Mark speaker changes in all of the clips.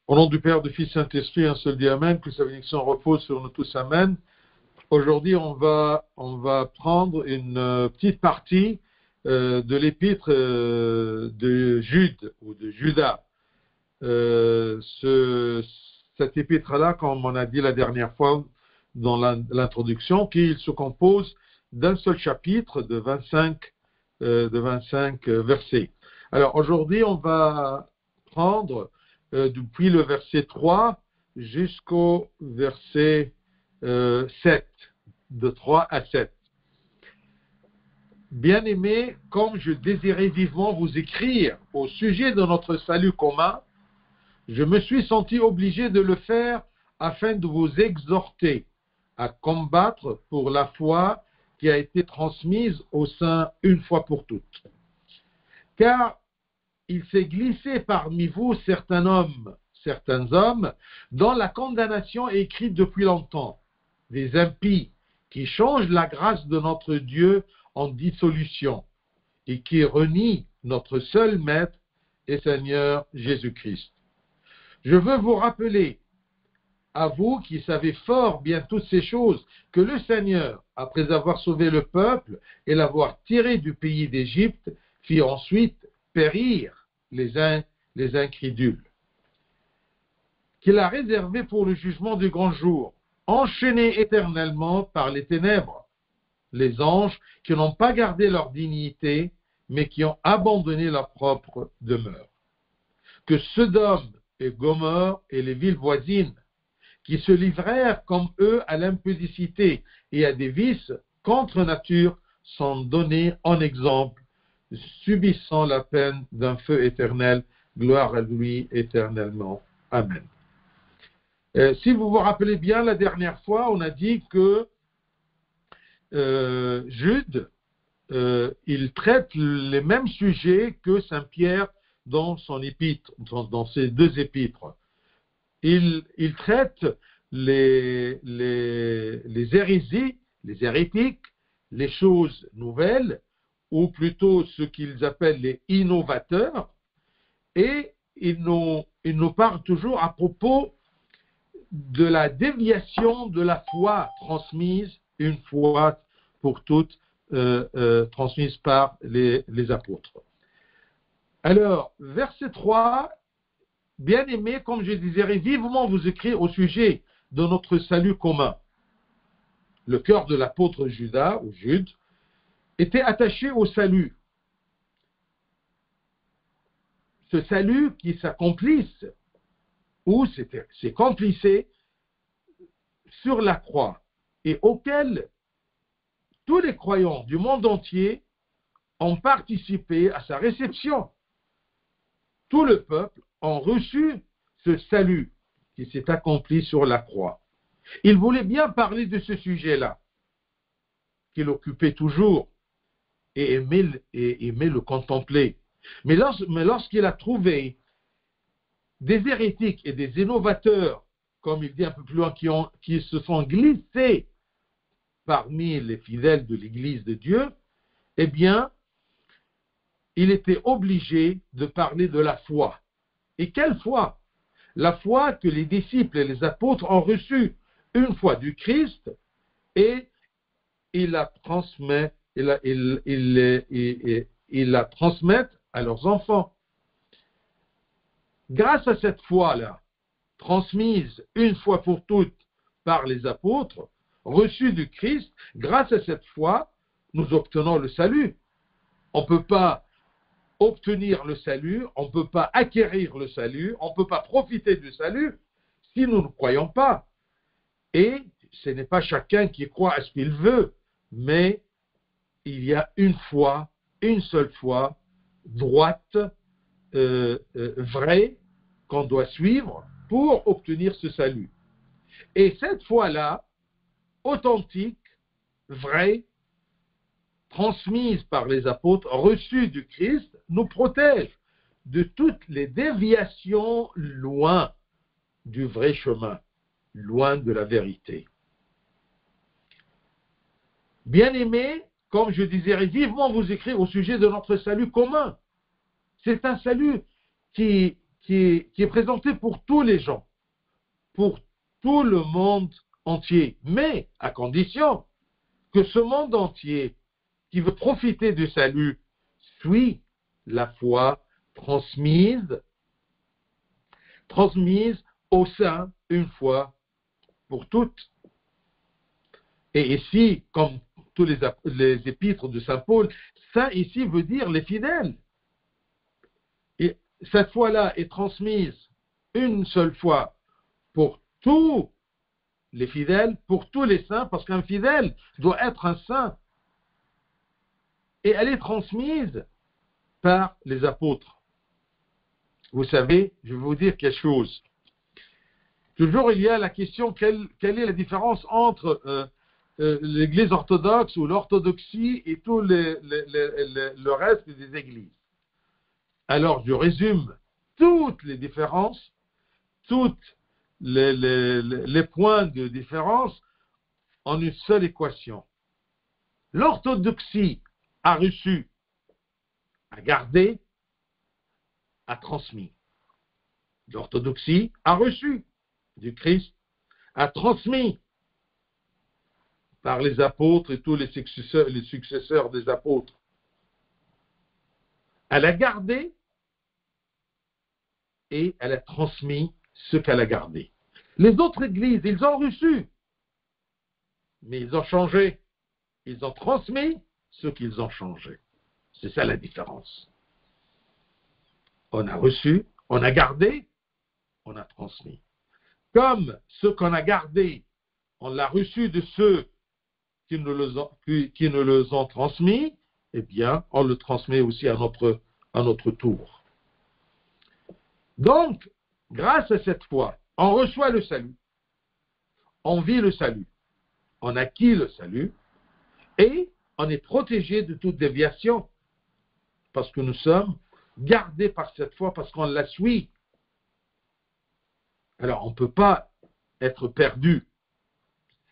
Speaker 1: Au nom du Père, du Fils, Saint-Esprit, un seul Dieu, Amen, que sa bénédiction repose sur nous tous, Amen. Aujourd'hui, on va prendre une petite partie de l'épître de Jude, ou de Judas. Cette épître-là, comme on a dit la dernière fois dans l'introduction, qu'il se compose d'un seul chapitre de 25 versets. Alors aujourd'hui, on va prendre depuis le verset 3 jusqu'au verset 7, de 3 à 7. Bien-aimés, comme je désirais vivement vous écrire au sujet de notre salut commun, je me suis senti obligé de le faire afin de vous exhorter à combattre pour la foi qui a été transmise au sein une fois pour toutes. Car il s'est glissé parmi vous certains hommes, dont la condamnation est écrite depuis longtemps, des impies qui changent la grâce de notre Dieu en dissolution et qui renient notre seul Maître et Seigneur Jésus-Christ. Je veux vous rappeler, à vous qui savez fort bien toutes ces choses, que le Seigneur, après avoir sauvé le peuple et l'avoir tiré du pays d'Égypte, fit ensuite périr les incrédules, qu'il a réservé pour le jugement du grand jour, enchaînés éternellement par les ténèbres, les anges qui n'ont pas gardé leur dignité, mais qui ont abandonné leur propre demeure. Que Sodome et Gomorrhe et les villes voisines, qui se livrèrent comme eux à l'impudicité et à des vices contre nature, sont donnés en exemple, subissant la peine d'un feu éternel. Gloire à lui éternellement. Amen. Si vous vous rappelez bien, la dernière fois, on a dit que Jude, il traite les mêmes sujets que Saint Pierre dans son épître, dans ses deux épîtres. Il traite les hérésies, les hérétiques, les choses nouvelles, ou plutôt ce qu'ils appellent les innovateurs, et il nous parle toujours à propos de la déviation de la foi transmise une fois pour toutes, transmise par les apôtres. Alors, verset 3, bien-aimés, comme je désirais vivement vous écrire au sujet de notre salut commun. Le cœur de l'apôtre Judas, ou Jude, était attaché au salut. Ce salut qui s'accomplisse, ou s'accomplissait sur la croix, et auquel tous les croyants du monde entier ont participé à sa réception. Tout le peuple a reçu ce salut qui s'est accompli sur la croix. Il voulait bien parler de ce sujet-là, qu'il occupait toujours et aimait le contempler. Mais lorsqu'il a trouvé des hérétiques et des innovateurs, comme il dit un peu plus loin, qui se sont glissés parmi les fidèles de l'Église de Dieu, eh bien, il était obligé de parler de la foi. Et quelle foi? La foi que les disciples et les apôtres ont reçue une fois du Christ, et ils la transmettent, ils la transmettent à leurs enfants. Grâce à cette foi-là, transmise une fois pour toutes par les apôtres, reçue du Christ, grâce à cette foi, nous obtenons le salut. On ne peut pas obtenir le salut, on ne peut pas acquérir le salut, on ne peut pas profiter du salut si nous ne croyons pas. Et ce n'est pas chacun qui croit à ce qu'il veut, mais il y a une foi, une seule foi, droite, vraie, qu'on doit suivre pour obtenir ce salut. Et cette foi-là, authentique, vraie, transmise par les apôtres, reçue du Christ, nous protège de toutes les déviations loin du vrai chemin, loin de la vérité. Bien-aimés, comme je désirais vivement vous écrire au sujet de notre salut commun. C'est un salut qui qui est présenté pour tous les gens, pour tout le monde entier, mais à condition que ce monde entier qui veut profiter du salut suit la foi transmise au sein une fois pour toutes. Et ici, comme tous les épîtres de Saint Paul, saint ici veut dire les fidèles. Et cette foi-là est transmise une seule fois pour tous les fidèles, pour tous les saints, parce qu'un fidèle doit être un saint. Et elle est transmise par les apôtres. Vous savez, je vais vous dire quelque chose. Toujours il y a la question, quelle est la différence entre l'Église orthodoxe ou l'orthodoxie et tout le reste des églises. Alors, je résume toutes les différences, toutes les points de différence en une seule équation. L'orthodoxie a reçu, a gardé, a transmis. L'orthodoxie a reçu du Christ, a transmis par les apôtres et tous les successeurs des apôtres. Elle a gardé et elle a transmis ce qu'elle a gardé. Les autres églises, ils ont reçu, mais ils ont changé. Ils ont transmis ce qu'ils ont changé. C'est ça la différence. On a reçu, on a gardé, on a transmis. Comme ce qu'on a gardé, on l'a reçu de ceux qui nous les ont transmis, eh bien, on le transmet aussi à notre tour. Donc, grâce à cette foi, on reçoit le salut, on vit le salut, on acquit le salut, et on est protégé de toute déviation, parce que nous sommes gardés par cette foi, parce qu'on la suit. Alors, on ne peut pas être perdu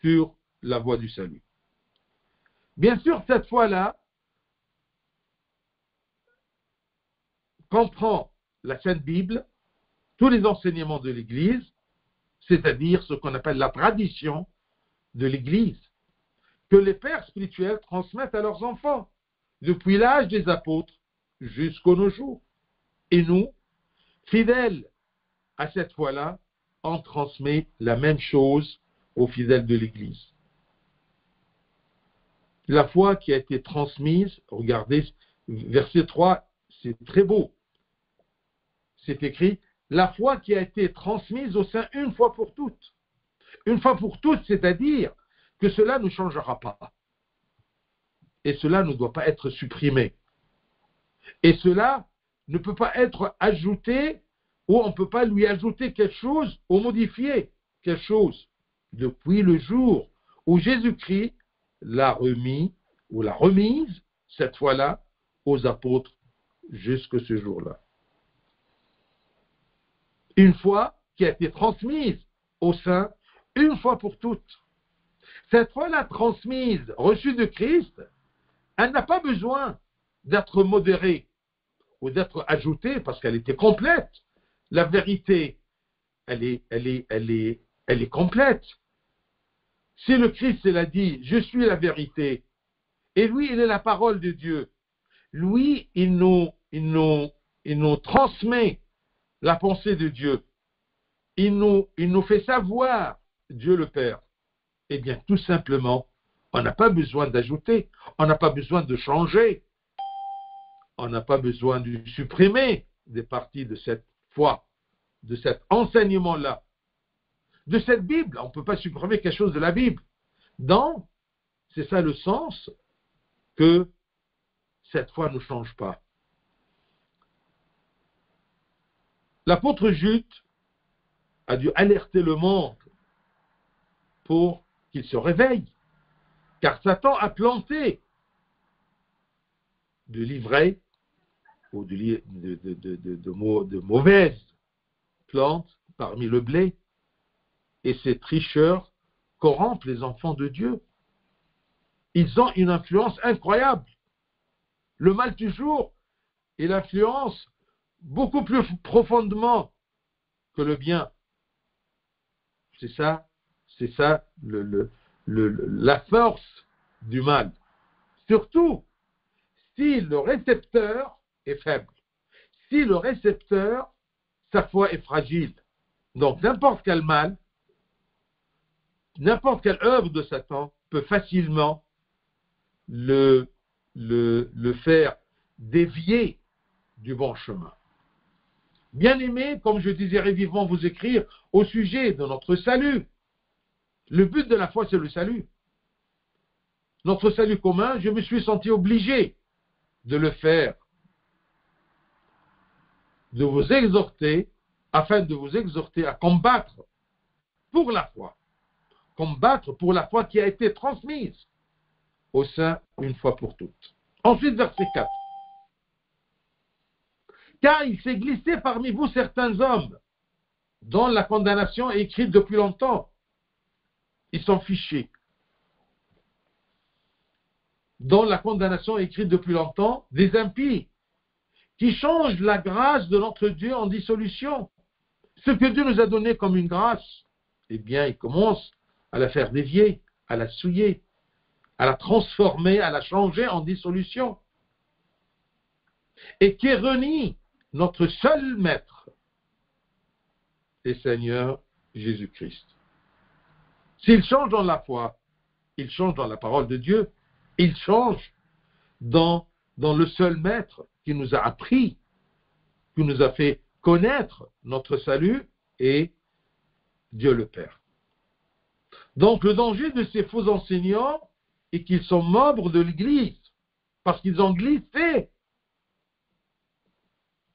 Speaker 1: sur la voie du salut. Bien sûr, cette foi-là comprend la Sainte Bible, tous les enseignements de l'Église, c'est-à-dire ce qu'on appelle la tradition de l'Église, que les pères spirituels transmettent à leurs enfants, depuis l'âge des apôtres jusqu'à nos jours. Et nous, fidèles à cette foi-là, on transmet la même chose aux fidèles de l'Église. La foi qui a été transmise, regardez, verset 3, c'est très beau. C'est écrit, la foi qui a été transmise au sein une fois pour toutes. Une fois pour toutes, c'est-à-dire que cela ne changera pas. Et cela ne doit pas être supprimé. Et cela ne peut pas être ajouté, ou on ne peut pas lui ajouter quelque chose, ou modifier quelque chose. Depuis le jour où Jésus-Christ l'a remis, ou l'a remise, cette fois-là, aux apôtres, jusqu'à ce jour-là. Une foi qui a été transmise au sein, une fois pour toutes. Cette foi-là transmise, reçue de Christ, elle n'a pas besoin d'être modérée ou d'être ajoutée parce qu'elle était complète. La vérité, elle est complète. Si le Christ l'a dit, je suis la vérité, et lui, il est la parole de Dieu, lui, il nous transmet la pensée de Dieu. Il nous fait savoir Dieu le Père. Eh bien, tout simplement, on n'a pas besoin d'ajouter, on n'a pas besoin de changer, on n'a pas besoin de supprimer des parties de cette foi, de cet enseignement-là, de cette Bible. On ne peut pas supprimer quelque chose de la Bible. Donc, c'est ça le sens que cette foi ne change pas. L'apôtre Jude a dû alerter le monde pour qu'il se réveille, car Satan a planté de l'ivraie ou de mauvaises plantes parmi le blé, et ces tricheurs corrompent les enfants de Dieu. Ils ont une influence incroyable. Le mal du jour, il influence beaucoup plus profondément que le bien. C'est ça la force du mal. Surtout si le récepteur est faible. Si le récepteur, sa foi est fragile. Donc n'importe quel mal, n'importe quelle œuvre de Satan peut facilement le faire dévier du bon chemin. Bien-aimés, comme je désirais vivement vous écrire au sujet de notre salut. Le but de la foi, c'est le salut. Notre salut commun, je me suis senti obligé de le faire, de vous exhorter, afin de vous exhorter à combattre pour la foi. Combattre pour la foi qui a été transmise au sein une fois pour toutes. Ensuite, verset 4. Car il s'est glissé parmi vous certains hommes dont la condamnation est écrite depuis longtemps. Ils sont fichés. Dont la condamnation est écrite depuis longtemps, des impies qui changent la grâce de notre Dieu en dissolution. Ce que Dieu nous a donné comme une grâce, eh bien, il commence à la faire dévier, à la souiller, à la transformer, à la changer en dissolution. Et qui renie notre seul Maître et Seigneur Jésus-Christ. S'il change dans la foi, il change dans la parole de Dieu, il change dans le seul Maître qui nous a appris, qui nous a fait connaître notre salut et Dieu le Père. Donc le danger de ces faux enseignants est qu'ils sont membres de l'Église, parce qu'ils ont glissé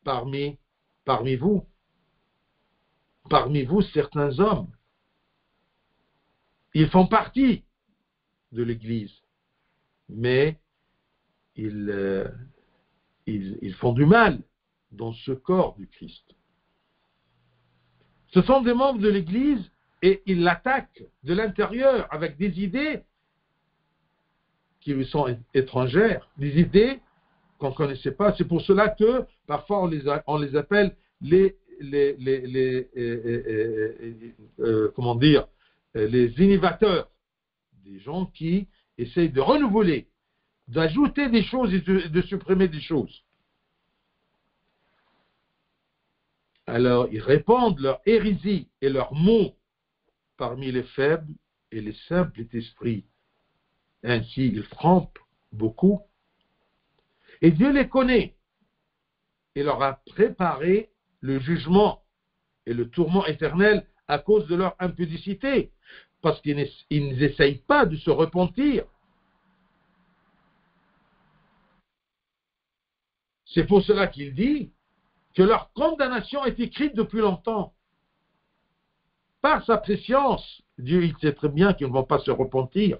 Speaker 1: parmi vous certains hommes. Ils font partie de l'Église, mais ils font du mal dans ce corps du Christ. Ce sont des membres de l'Église et ils l'attaquent de l'intérieur avec des idées qui lui sont étrangères, des idées qu'on ne connaissait pas. C'est pour cela que parfois on les appelle les innovateurs, des gens qui essayent de renouveler, d'ajouter des choses et de supprimer des choses. Alors, ils répandent leur hérésie et leurs mots parmi les faibles et les simples d'esprit. Ainsi, ils frappent beaucoup. Et Dieu les connaît et leur a préparé le jugement et le tourment éternel à cause de leur impudicité, parce qu'ils n'essayent pas de se repentir. C'est pour cela qu'il dit que leur condamnation est écrite depuis longtemps. Par sa préscience, Dieu il sait très bien qu'ils ne vont pas se repentir.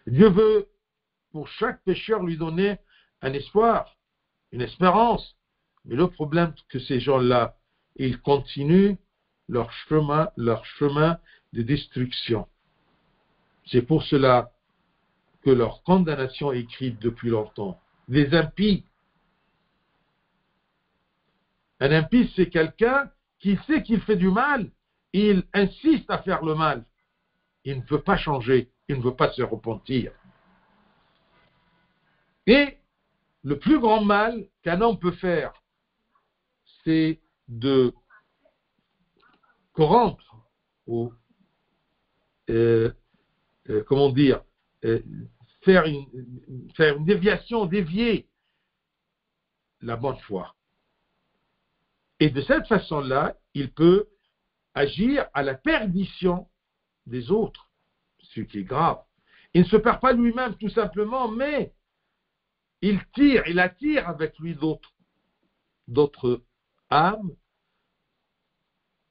Speaker 1: Dieu veut pour chaque pécheur lui donner un espoir, une espérance. Mais le problème, c'est que ces gens-là, ils continuent leur chemin de destruction. C'est pour cela que leur condamnation est écrite depuis longtemps. Les impies. Un impie, c'est quelqu'un qui sait qu'il fait du mal, il insiste à faire le mal. Il ne veut pas changer, il ne veut pas se repentir. Et le plus grand mal qu'un homme peut faire, c'est de corrompre ou faire une déviation, dévier la bonne foi. Et de cette façon-là, il peut agir à la perdition des autres, ce qui est grave. Il ne se perd pas lui-même tout simplement, mais il attire avec lui d'autres âmes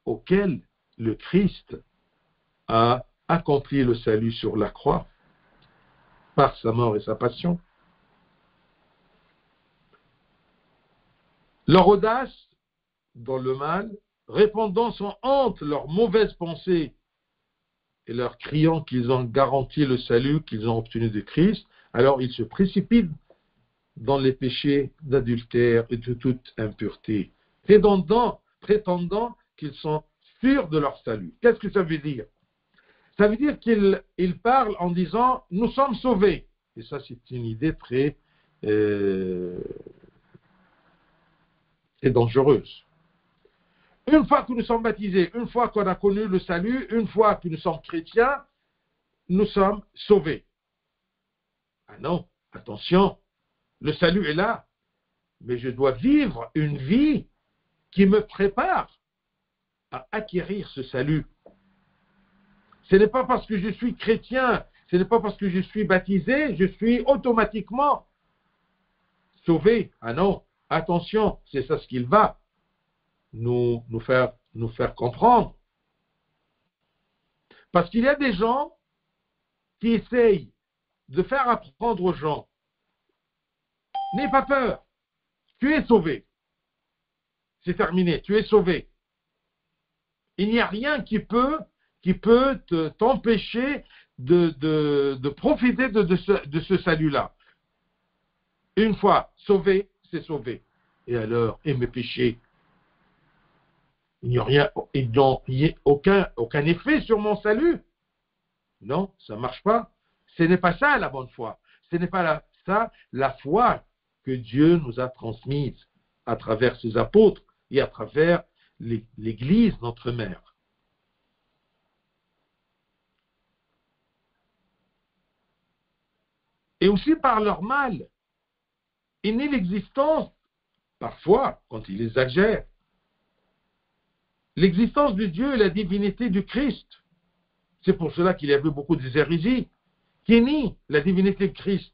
Speaker 1: auxquelles le Christ a accompli le salut sur la croix par sa mort et sa passion. Leur audace dans le mal, répandant sans honte leurs mauvaises pensées et leur criant qu'ils ont garanti le salut qu'ils ont obtenu de Christ, alors ils se précipitent dans les péchés d'adultère et de toute impureté, prétendant qu'ils sont sûrs de leur salut. Qu'est-ce que ça veut dire? Ça veut dire qu'ils parlent en disant « nous sommes sauvés ». Et ça, c'est une idée très dangereuse. Une fois que nous sommes baptisés, une fois qu'on a connu le salut, une fois que nous sommes chrétiens, nous sommes sauvés. Ah non, attention, le salut est là, mais je dois vivre une vie qui me prépare à acquérir ce salut. Ce n'est pas parce que je suis chrétien, ce n'est pas parce que je suis baptisé, je suis automatiquement sauvé. Ah non, attention, c'est ça ce qu'il va nous faire comprendre. Parce qu'il y a des gens qui essayent de faire apprendre aux gens, n'aie pas peur, tu es sauvé. C'est terminé, tu es sauvé. Il n'y a rien qui peut t'empêcher de profiter de ce salut-là. Une fois sauvé, c'est sauvé. Et alors, et mes péchés, il n'y a rien, il n'y a aucun effet sur mon salut. Non, ça ne marche pas. Ce n'est pas ça la bonne foi. Ce n'est pas ça la foi que Dieu nous a transmise à travers ses apôtres et à travers l'Église, notre mère. Et aussi par leur mal. Il nie l'existence, parfois, quand ils exagèrent, l'existence de Dieu et la divinité du Christ. C'est pour cela qu'il y avait beaucoup d'hérésies qui nient la divinité de Christ.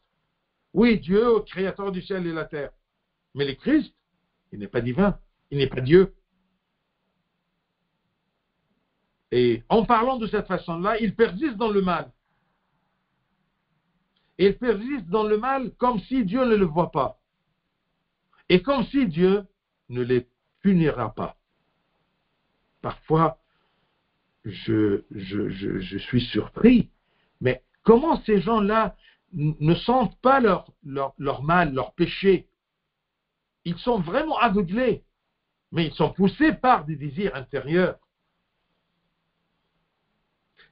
Speaker 1: Oui, Dieu, créateur du ciel et de la terre. Mais le Christ, il n'est pas divin, il n'est pas Dieu. Et en parlant de cette façon-là, il persiste dans le mal. Et il persiste dans le mal comme si Dieu ne le voit pas. Et comme si Dieu ne les punira pas. Parfois, je suis surpris. Mais comment ces gens-là ne sentent pas leur mal, leur péché? Ils sont vraiment aveuglés. Mais ils sont poussés par des désirs intérieurs.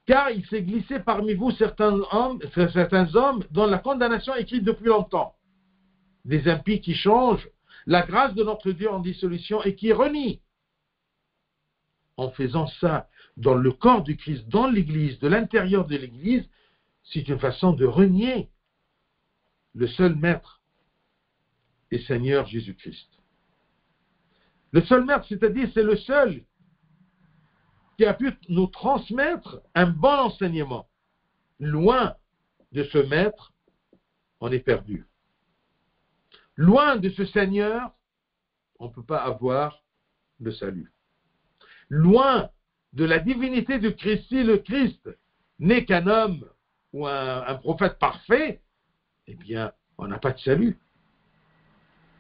Speaker 1: Car il s'est glissé parmi vous certains hommes dont la condamnation est écrite depuis longtemps. Des impies qui changent la grâce de notre Dieu en dissolution et qui renient. En faisant ça dans le corps du Christ, dans l'Église, de l'intérieur de l'Église, c'est une façon de renier le seul Maître et Seigneur Jésus-Christ. Le seul Maître, c'est-à-dire c'est le seul qui a pu nous transmettre un bon enseignement. Loin de ce Maître, on est perdu. Loin de ce Seigneur, on ne peut pas avoir le salut. Loin de la divinité de Christ, si le Christ n'est qu'un homme ou un prophète parfait, eh bien, on n'a pas de salut.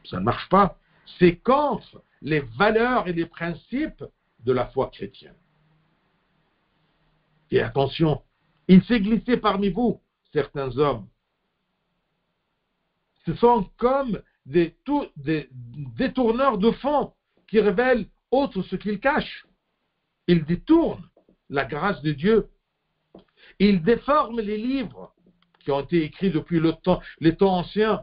Speaker 1: Ça ne marche pas. C'est contre les valeurs et les principes de la foi chrétienne. Et attention, il s'est glissé parmi vous, certains hommes. Ce sont comme des détourneurs de fonds qui révèlent autre ce qu'ils cachent. Ils détournent la grâce de Dieu. Ils déforment les livres qui ont été écrits depuis les temps anciens.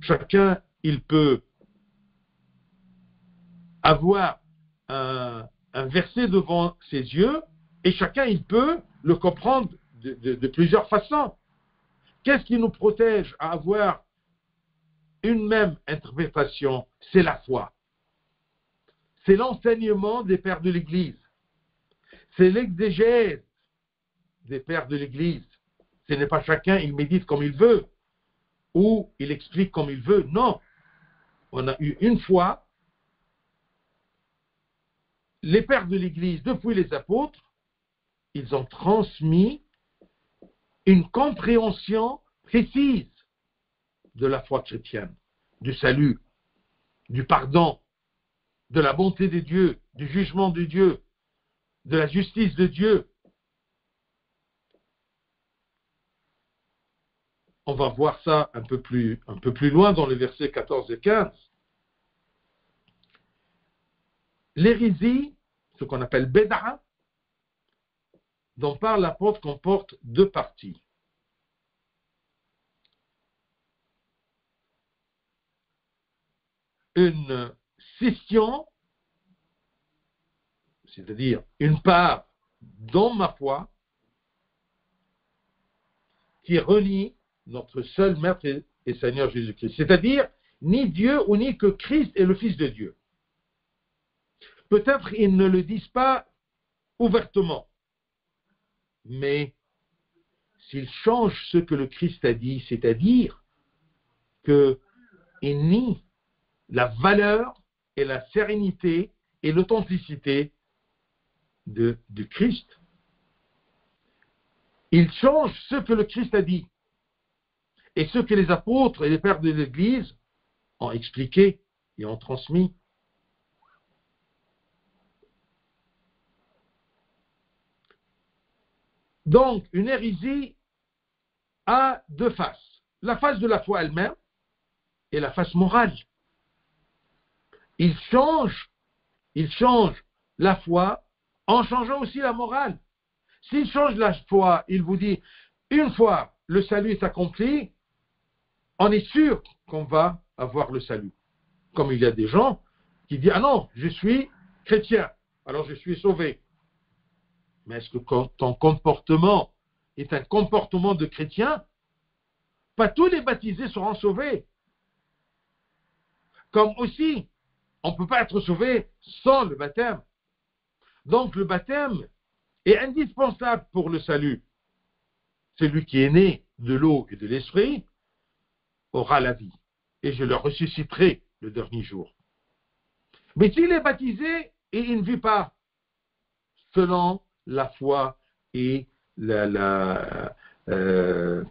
Speaker 1: Chacun, il peut avoir un verset devant ses yeux et chacun, il peut le comprendre de plusieurs façons. Qu'est-ce qui nous protège à avoir une même interprétation? C'est la foi. C'est l'enseignement des pères de l'Église. C'est l'exégèse des pères de l'Église. Ce n'est pas chacun, il médite comme il veut ou il explique comme il veut. Non. On a eu une fois les pères de l'Église, depuis les apôtres, ils ont transmis une compréhension précise de la foi chrétienne, du salut, du pardon, de la bonté de Dieu, du jugement de Dieu, de la justice de Dieu. On va voir ça un peu plus loin dans les versets 14 et 15. L'hérésie, ce qu'on appelle Bédara, dont parle l'apôtre, comporte deux parties. Une scission, c'est-à-dire une part dans ma foi, qui renie notre seul Maître et Seigneur Jésus-Christ. C'est-à-dire, ni Dieu ou ni que Christ est le Fils de Dieu. Peut-être ils ne le disent pas ouvertement, mais s'ils changent ce que le Christ a dit, c'est-à-dire qu'ils nient la valeur et la sérénité et l'authenticité de Christ. Ils changent ce que le Christ a dit et ce que les apôtres et les pères de l'Église ont expliqué et ont transmis. Donc, une hérésie a deux faces. La face de la foi elle-même et la face morale. Il change la foi en changeant aussi la morale. S'il change la foi, il vous dit, une fois le salut est accompli, on est sûr qu'on va avoir le salut. Comme il y a des gens qui disent, ah non, je suis chrétien, alors je suis sauvé. Mais est-ce que ton comportement est un comportement de chrétien? Pas tous les baptisés seront sauvés. Comme aussi, on ne peut pas être sauvé sans le baptême. Donc le baptême est indispensable pour le salut. Celui qui est né de l'eau et de l'esprit aura la vie. Et je le ressusciterai le dernier jour. Mais s'il est baptisé et il ne vit pas selon la foi et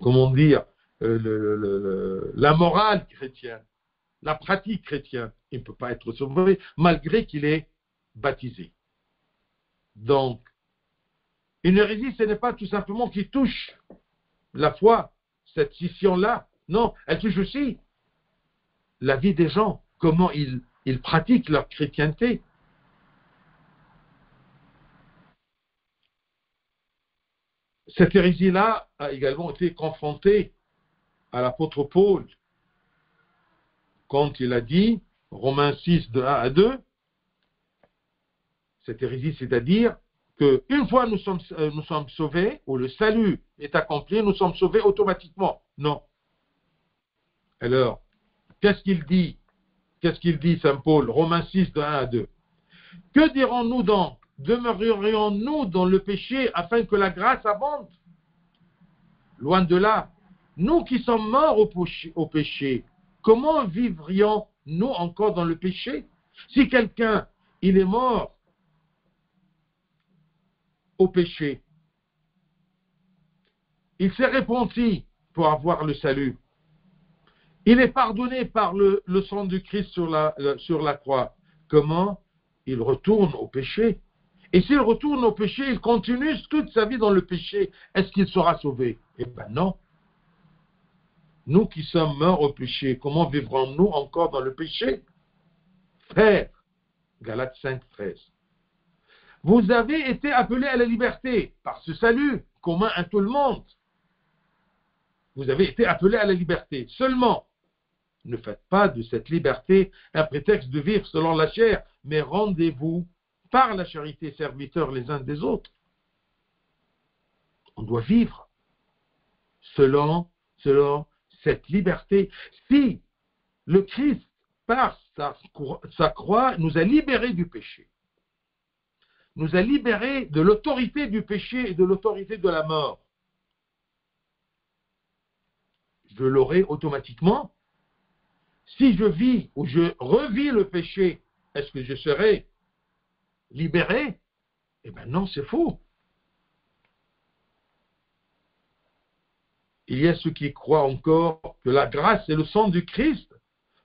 Speaker 1: comment dire, la morale chrétienne, la pratique chrétienne, il ne peut pas être sauvé malgré qu'il est baptisé. Donc, une hérésie, ce n'est pas tout simplement qui touche la foi, cette scission-là. Non, elle touche aussi la vie des gens, comment ils pratiquent leur chrétienté. Cette hérésie-là a également été confrontée à l'apôtre Paul quand il a dit, Romains 6, de 1 à 2, cette hérésie, c'est-à-dire qu'une fois nous sommes sauvés, ou le salut est accompli, nous sommes sauvés automatiquement. Non. Alors, qu'est-ce qu'il dit? Qu'est-ce qu'il dit, Saint Paul? Romains 6, de 1 à 2. Que dirons-nous donc? Demeurerions-nous dans le péché afin que la grâce abonde? Loin de là. Nous qui sommes morts au péché, comment vivrions-nous encore dans le péché? Si quelqu'un, il est mort au péché, il s'est repenti pour avoir le salut. Il est pardonné par le sang du Christ sur la croix. Comment? Il retourne au péché. Et s'il retourne au péché, il continue toute sa vie dans le péché. Est-ce qu'il sera sauvé? Eh bien non. Nous qui sommes morts au péché, comment vivrons-nous encore dans le péché? Frères, Galates 5, 13. Vous avez été appelés à la liberté par ce salut commun à tout le monde. Vous avez été appelés à la liberté. Seulement, ne faites pas de cette liberté un prétexte de vivre selon la chair, mais rendez-vous par la charité serviteurs les uns des autres. On doit vivre selon cette liberté. Si le Christ, par sa croix, nous a libérés du péché, nous a libérés de l'autorité du péché et de l'autorité de la mort, je l'aurai automatiquement. Si je vis ou je revis le péché, est-ce que je serai libéré? Eh bien non, c'est faux. Il y a ceux qui croient encore que la grâce et le sang du Christ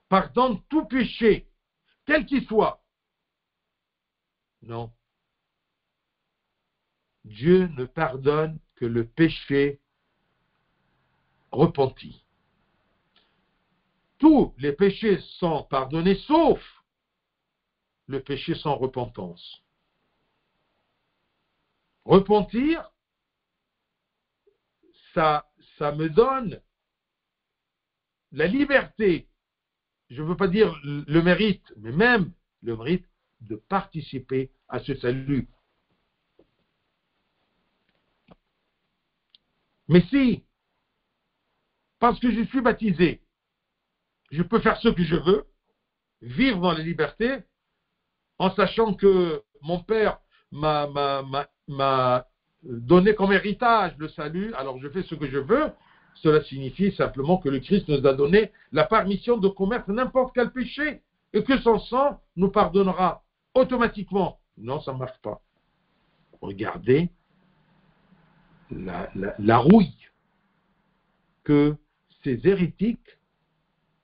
Speaker 1: pardonnent tout péché, quel qu'il soit. Non. Dieu ne pardonne que le péché repenti. Tous les péchés sont pardonnés, sauf le péché sans repentance. Repentir, ça me donne la liberté, je ne veux pas dire le mérite, mais même le mérite de participer à ce salut. Mais si, parce que je suis baptisé, je peux faire ce que je veux, vivre dans la liberté, en sachant que mon Père m'a donné comme héritage le salut, alors je fais ce que je veux, cela signifie simplement que le Christ nous a donné la permission de commettre n'importe quel péché et que son sang nous pardonnera automatiquement. Non, ça ne marche pas. Regardez la rouille que ces hérétiques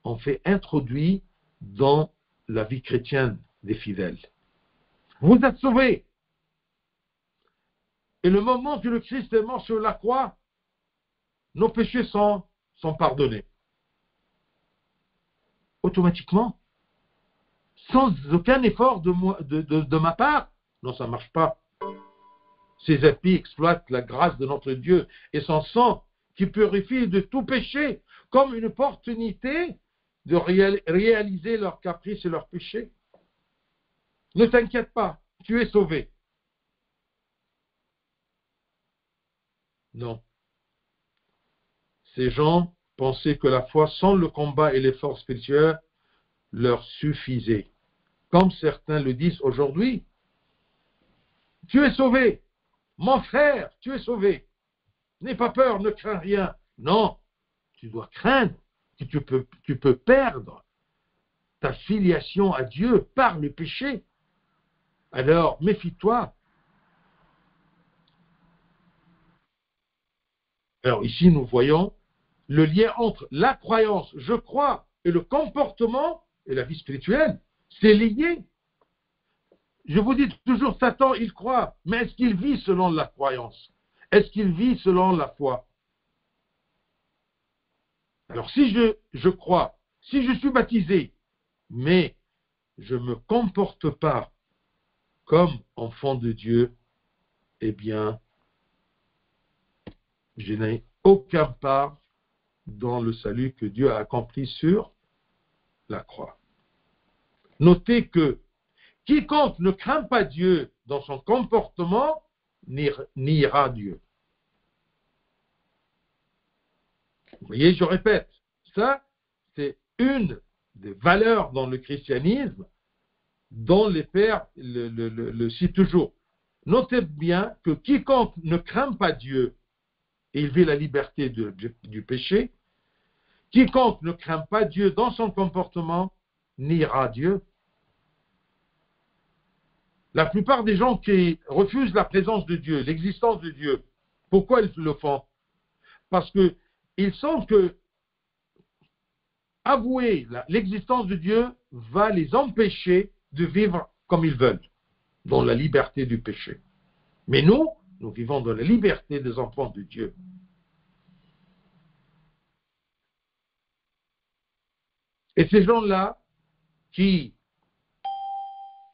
Speaker 1: ont fait introduire dans la vie chrétienne des fidèles. Vous êtes sauvés. Et le moment que le Christ est mort sur la croix, nos péchés sont pardonnés. Automatiquement. Sans aucun effort de ma part. Non, ça ne marche pas. Ces impies exploitent la grâce de notre Dieu et son sang qui purifie de tout péché comme une opportunité de réaliser leurs caprices et leurs péchés. Ne t'inquiète pas, tu es sauvé. Non. Ces gens pensaient que la foi sans le combat et l'effort spirituel leur suffisait. Comme certains le disent aujourd'hui. Tu es sauvé. Mon frère, tu es sauvé. N'aie pas peur, ne crains rien. Non, tu dois craindre que tu peux perdre ta filiation à Dieu par le péché. Alors, méfie-toi. Alors ici, nous voyons le lien entre la croyance, je crois, et le comportement et la vie spirituelle. C'est lié. Je vous dis toujours, Satan, il croit, mais est-ce qu'il vit selon la croyance? Est-ce qu'il vit selon la foi? Alors si je crois, si je suis baptisé, mais je ne me comporte pas comme enfant de Dieu, eh bien, je n'ai aucun part dans le salut que Dieu a accompli sur la croix. Notez que quiconque ne craint pas Dieu dans son comportement niera Dieu. Vous voyez, je répète, ça, c'est une des valeurs dans le christianisme dont les pères le citent toujours. Notez bien que quiconque ne craint pas Dieu et il vit la liberté du péché, quiconque ne craint pas Dieu dans son comportement niera Dieu. La plupart des gens qui refusent la présence de Dieu, l'existence de Dieu, pourquoi ils le font? Parce qu'ils sentent que avouer l'existence de Dieu va les empêcher de vivre comme ils veulent, dans la liberté du péché. Mais nous vivons dans la liberté des enfants de Dieu. Et ces gens-là qui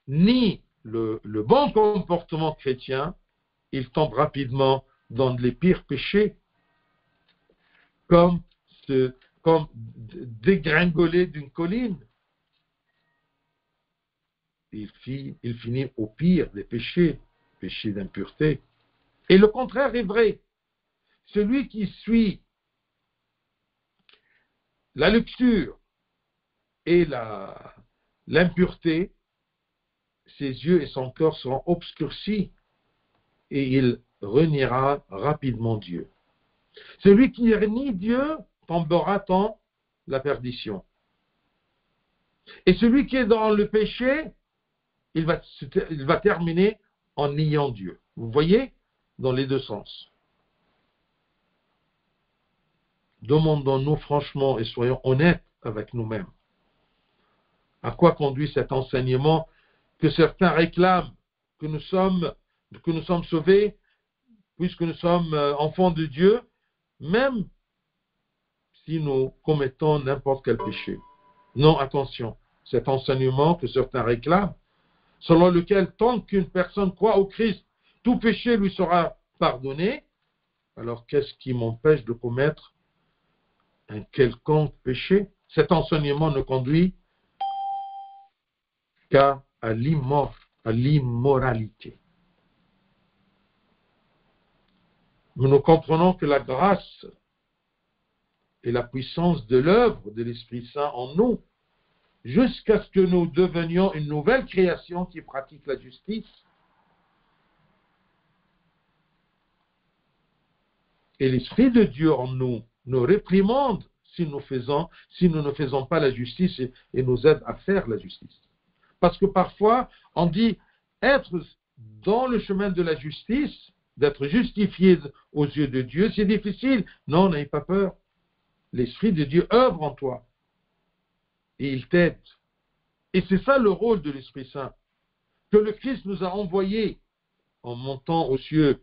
Speaker 1: nient le bon comportement chrétien, ils tombent rapidement dans les pires péchés, comme dégringoler d'une colline. Il finit au pire des péchés, péché d'impureté. Et le contraire est vrai. Celui qui suit la luxure et l'impureté, ses yeux et son cœur seront obscurcis et il reniera rapidement Dieu. Celui qui renie Dieu tombera dans la perdition. Et celui qui est dans le péché, il va terminer en niant Dieu. Vous voyez, dans les deux sens. Demandons-nous franchement et soyons honnêtes avec nous-mêmes. À quoi conduit cet enseignement que certains réclament, que nous sommes sauvés, puisque nous sommes enfants de Dieu, même si nous commettons n'importe quel péché. Non, attention, cet enseignement que certains réclament selon lequel tant qu'une personne croit au Christ, tout péché lui sera pardonné, alors qu'est-ce qui m'empêche de commettre un quelconque péché? Cet enseignement ne conduit qu'à l'immoralité. Nous comprenons que la grâce et la puissance de l'œuvre de l'Esprit Saint en nous, jusqu'à ce que nous devenions une nouvelle création qui pratique la justice. Et l'Esprit de Dieu en nous nous réprimande si nous ne faisons pas la justice et nous aide à faire la justice. Parce que parfois, on dit être dans le chemin de la justice, d'être justifié aux yeux de Dieu, c'est difficile. Non, n'ayez pas peur. L'Esprit de Dieu œuvre en toi. Et il t'aide. Et c'est ça le rôle de l'Esprit Saint, que le Christ nous a envoyé en montant aux cieux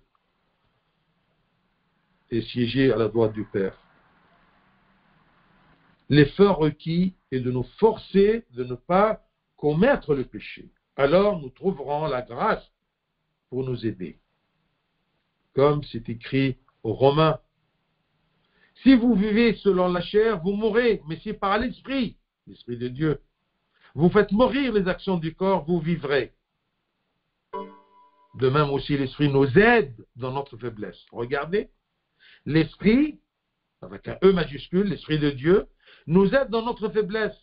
Speaker 1: et siéger à la droite du Père. L'effort requis est de nous forcer de ne pas commettre le péché. Alors nous trouverons la grâce pour nous aider. Comme c'est écrit aux Romains. Si vous vivez selon la chair, vous mourrez, mais si par l'Esprit, l'Esprit de Dieu, vous faites mourir les actions du corps, vous vivrez. De même aussi, l'Esprit nous aide dans notre faiblesse. Regardez, l'Esprit, avec un E majuscule, l'Esprit de Dieu, nous aide dans notre faiblesse.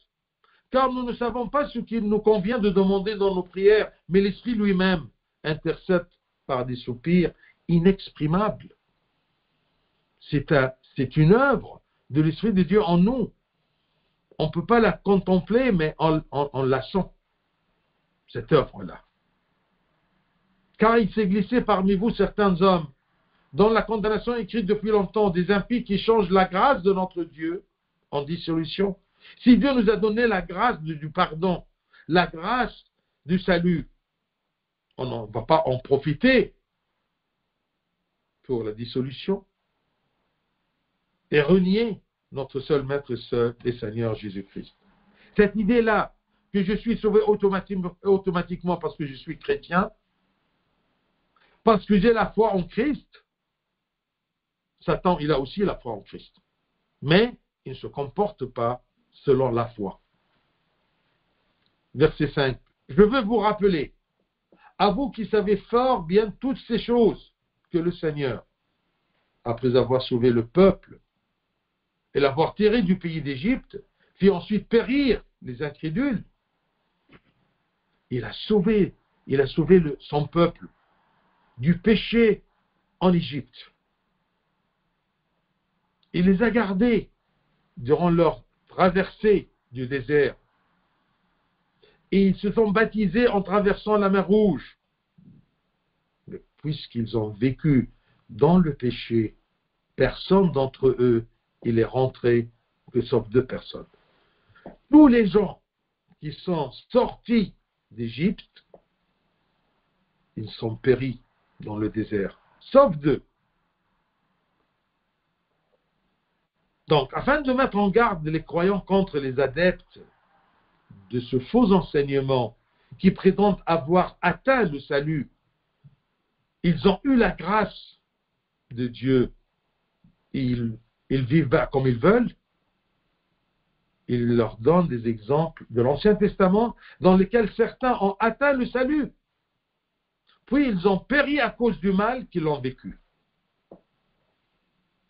Speaker 1: Car nous ne savons pas ce qu'il nous convient de demander dans nos prières, mais l'Esprit lui-même intercède par des soupirs inexprimables. C'est une œuvre de l'Esprit de Dieu en nous. On ne peut pas la contempler, mais on la sent, cette œuvre-là. Car il s'est glissé parmi vous certains hommes, dont la condamnation est écrite depuis longtemps, des impies qui changent la grâce de notre Dieu en dissolution. Si Dieu nous a donné la grâce du pardon, la grâce du salut, on ne va pas en profiter pour la dissolution et renier notre seul Maître seul et Seigneur Jésus-Christ. Cette idée-là, que je suis sauvé automatiquement parce que je suis chrétien, parce que j'ai la foi en Christ, Satan, il a aussi la foi en Christ. Mais il ne se comporte pas selon la foi. Verset 5. Je veux vous rappeler, à vous qui savez fort bien toutes ces choses, que le Seigneur, après avoir sauvé le peuple et l'avoir tiré du pays d'Égypte, fit ensuite périr les incrédules. Il a sauvé son peuple du péché en Égypte. Il les a gardés durant leur traversée du désert. Et ils se sont baptisés en traversant la mer Rouge. Mais puisqu'ils ont vécu dans le péché, personne d'entre eux il est rentré, que sauf 2 personnes. Tous les gens qui sont sortis d'Égypte, ils sont péris dans le désert, sauf 2. Donc, afin de mettre en garde les croyants contre les adeptes de ce faux enseignement qui prétendent avoir atteint le salut, ils ont eu la grâce de Dieu. Ils vivent comme ils veulent. Il leur donne des exemples de l'Ancien Testament dans lesquels certains ont atteint le salut. Puis ils ont péri à cause du mal qu'ils ont vécu.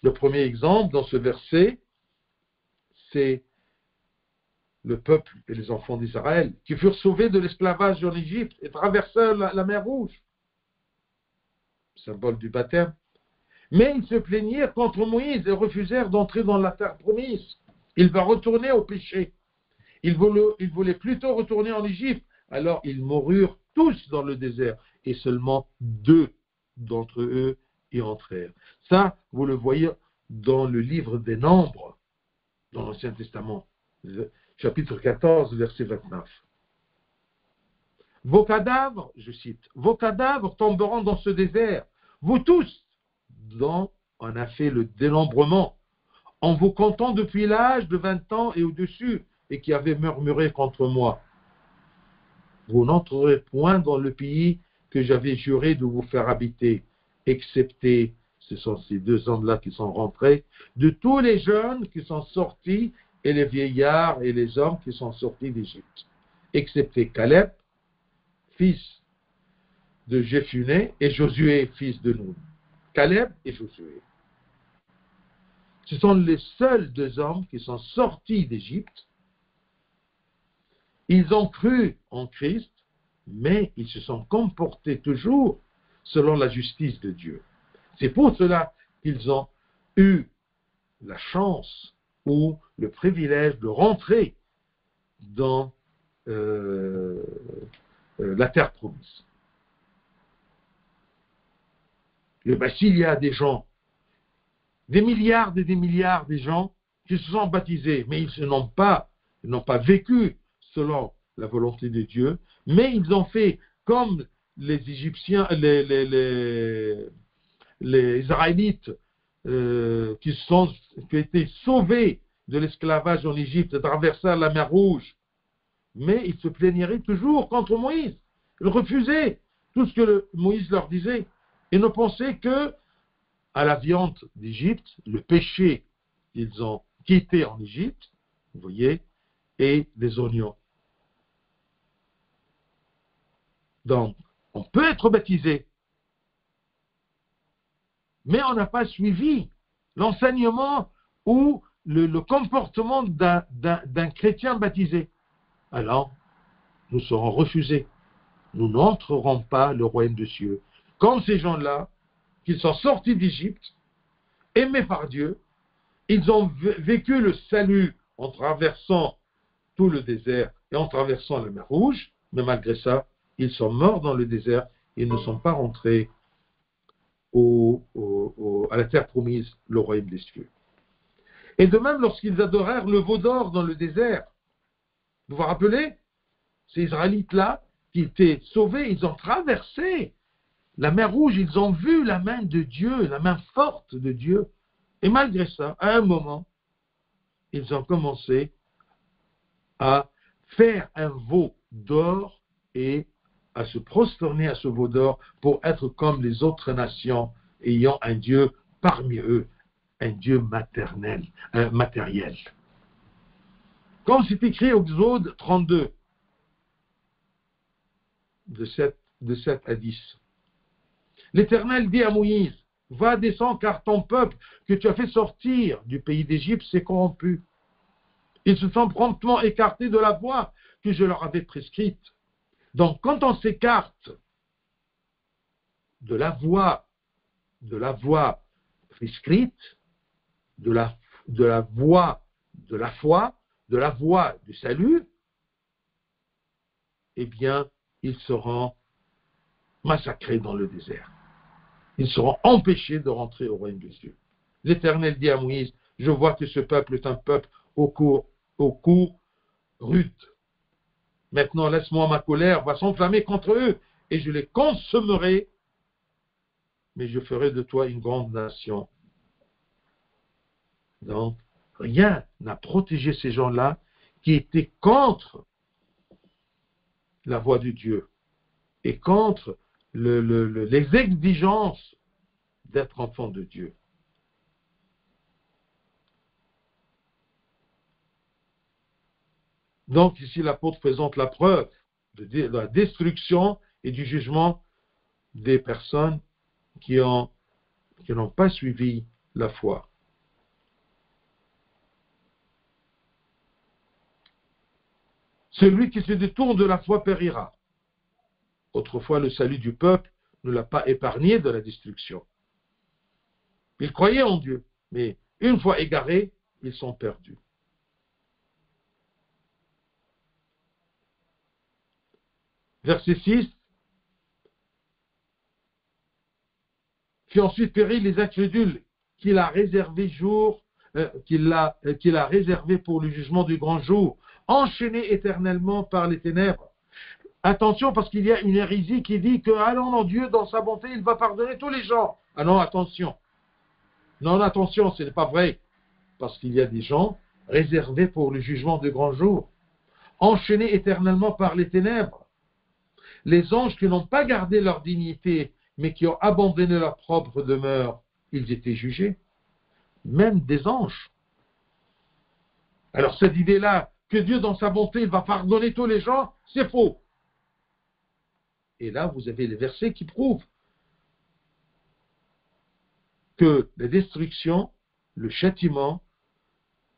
Speaker 1: Le premier exemple dans ce verset, c'est le peuple et les enfants d'Israël qui furent sauvés de l'esclavage en Égypte et traversèrent la mer Rouge, symbole du baptême. Mais ils se plaignirent contre Moïse et refusèrent d'entrer dans la terre promise. Ils veulent retourner au péché. Ils voulaient plutôt retourner en Égypte. Alors ils moururent tous dans le désert et seulement 2 d'entre eux y entrèrent. Ça, vous le voyez dans le livre des Nombres, dans l'Ancien Testament, chapitre 14, verset 29. Vos cadavres, je cite, vos cadavres tomberont dans ce désert, vous tous, dont on a fait le dénombrement, en vous comptant depuis l'âge de 20 ans et au-dessus, et qui avez murmuré contre moi. vous n'entrerez point dans le pays que j'avais juré de vous faire habiter, excepté, ce sont ces deux hommes-là qui sont rentrés, de tous les jeunes qui sont sortis, et les vieillards et les hommes qui sont sortis d'Égypte, excepté Caleb, fils de Jephuné, et Josué, fils de Nun. Caleb et Josué. Ce sont les seuls deux hommes qui sont sortis d'Égypte. Ils ont cru en Christ, mais ils se sont comportés toujours selon la justice de Dieu. C'est pour cela qu'ils ont eu la chance ou le privilège de rentrer dans la terre promise. S'il y a des gens, des milliards et des milliards de gens qui se sont baptisés, mais ils n'ont pas vécu selon la volonté de Dieu, mais ils ont fait comme les Égyptiens, les Israélites qui ont été sauvés de l'esclavage en Égypte, traversèrent la mer Rouge, mais ils se plaigneraient toujours contre Moïse. Ils refusaient tout ce que Moïse leur disait. Ils ne pensaient que à la viande d'Égypte, le péché qu'ils ont quitté en Égypte, vous voyez, et des oignons. Donc, on peut être baptisé, mais on n'a pas suivi l'enseignement ou le comportement d'un chrétien baptisé. Alors, nous serons refusés. Nous n'entrerons pas le royaume des cieux. Comme ces gens-là, qui sont sortis d'Égypte, aimés par Dieu, ils ont vécu le salut en traversant tout le désert et en traversant la mer Rouge, mais malgré ça, ils sont morts dans le désert, ils ne sont pas rentrés à la terre promise, le royaume des cieux. Et de même, lorsqu'ils adorèrent le veau d'or dans le désert, vous vous rappelez, ces Israélites-là, qui étaient sauvés, ils ont traversé la mer Rouge, ils ont vu la main de Dieu, la main forte de Dieu. Et malgré ça, à un moment, ils ont commencé à faire un veau d'or et à se prosterner à ce veau d'or pour être comme les autres nations ayant un Dieu parmi eux, un Dieu matériel. Comme c'est écrit au Exode 32, de 7 à 10. L'Éternel dit à Moïse, va, descends, car ton peuple que tu as fait sortir du pays d'Égypte s'est corrompu. Ils se sont promptement écartés de la voie que je leur avais prescrite. Donc, quand on s'écarte de la voie prescrite, de la voie de la foi, de la voie du salut, eh bien, ils seront massacrés dans le désert. Ils seront empêchés de rentrer au royaume de Dieu. L'Éternel dit à Moïse, je vois que ce peuple est un peuple au cou rude. Maintenant, laisse-moi, ma colère va s'enflammer contre eux, et je les consommerai, mais je ferai de toi une grande nation. Donc, rien n'a protégé ces gens-là qui étaient contre la voie de Dieu et contre les exigences d'être enfant de Dieu. Donc ici l'apôtre présente la preuve de la destruction et du jugement des personnes qui n'ont pas suivi la foi. Celui qui se détourne de la foi périra. Autrefois, le salut du peuple ne l'a pas épargné de la destruction. Ils croyaient en Dieu, mais une fois égarés, ils sont perdus. Verset 6. Puis ensuite périt les incrédules qu'il a réservé pour le jugement du grand jour, enchaînés éternellement par les ténèbres. Attention, parce qu'il y a une hérésie qui dit que, ah non, Dieu, dans sa bonté, il va pardonner tous les gens. Ah non, attention. Non, attention, ce n'est pas vrai. Parce qu'il y a des gens réservés pour le jugement du grand jour, enchaînés éternellement par les ténèbres. les anges qui n'ont pas gardé leur dignité, mais qui ont abandonné leur propre demeure, ils étaient jugés. Même des anges. Alors cette idée-là, que Dieu dans sa bonté, il va pardonner tous les gens, c'est faux. Et là, vous avez les versets qui prouvent que la destruction, le châtiment,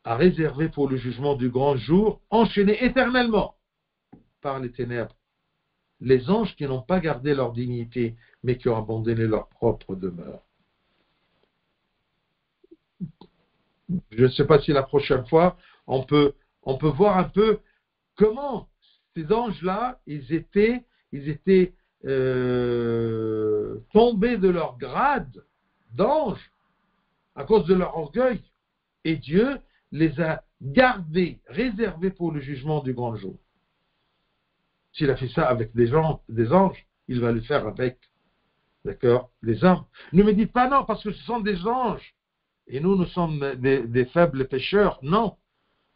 Speaker 1: a réservé pour le jugement du grand jour, enchaîné éternellement par les ténèbres, les anges qui n'ont pas gardé leur dignité, mais qui ont abandonné leur propre demeure. Je ne sais pas si la prochaine fois, on peut voir un peu comment ces anges-là, ils étaient tombés de leur grade d'anges à cause de leur orgueil. Et Dieu les a gardés, réservés pour le jugement du grand jour. S'il a fait ça avec des anges, il va le faire avec, d'accord, les hommes. Ne me dites pas non, parce que ce sont des anges. Et nous sommes des faibles pécheurs. Non.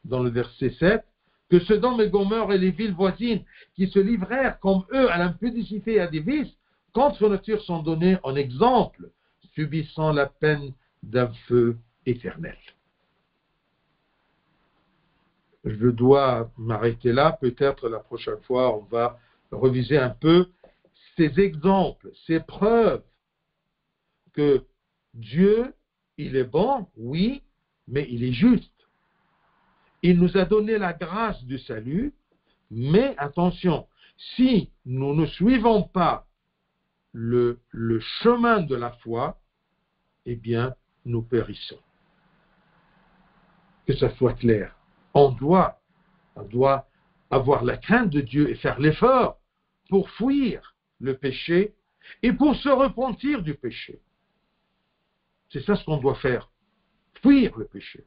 Speaker 1: Dans le verset 7, que Sodome et Gomorrhe et les villes voisines qui se livrèrent comme eux à l'impudicité et à des vices, contre nature sont donnés en exemple, subissant la peine d'un feu éternel. Je dois m'arrêter là. Peut-être la prochaine fois, on va reviser un peu ces exemples, ces preuves que Dieu, il est bon, oui, mais il est juste. Il nous a donné la grâce du salut, mais attention, si nous ne suivons pas le chemin de la foi, eh bien, nous périssons. Que ça soit clair. On doit avoir la crainte de Dieu et faire l'effort pour fuir le péché et pour se repentir du péché. C'est ça ce qu'on doit faire. Fuir le péché.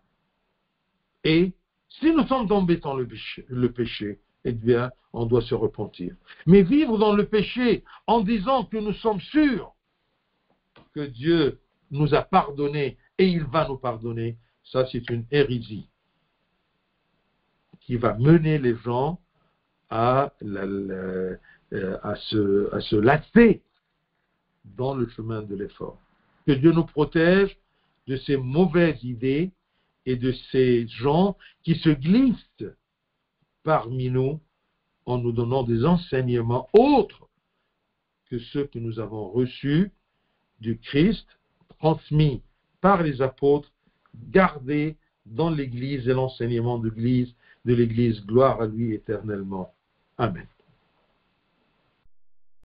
Speaker 1: Et si nous sommes tombés dans le péché, eh bien, on doit se repentir. Mais vivre dans le péché en disant que nous sommes sûrs que Dieu nous a pardonné et il va nous pardonner, ça c'est une hérésie qui va mener les gens à se lasser dans le chemin de l'effort. Que Dieu nous protège de ces mauvaises idées et de ces gens qui se glissent parmi nous en nous donnant des enseignements autres que ceux que nous avons reçus du Christ, transmis par les apôtres, gardés dans l'Église et l'enseignement de l'Église, gloire à lui éternellement. Amen.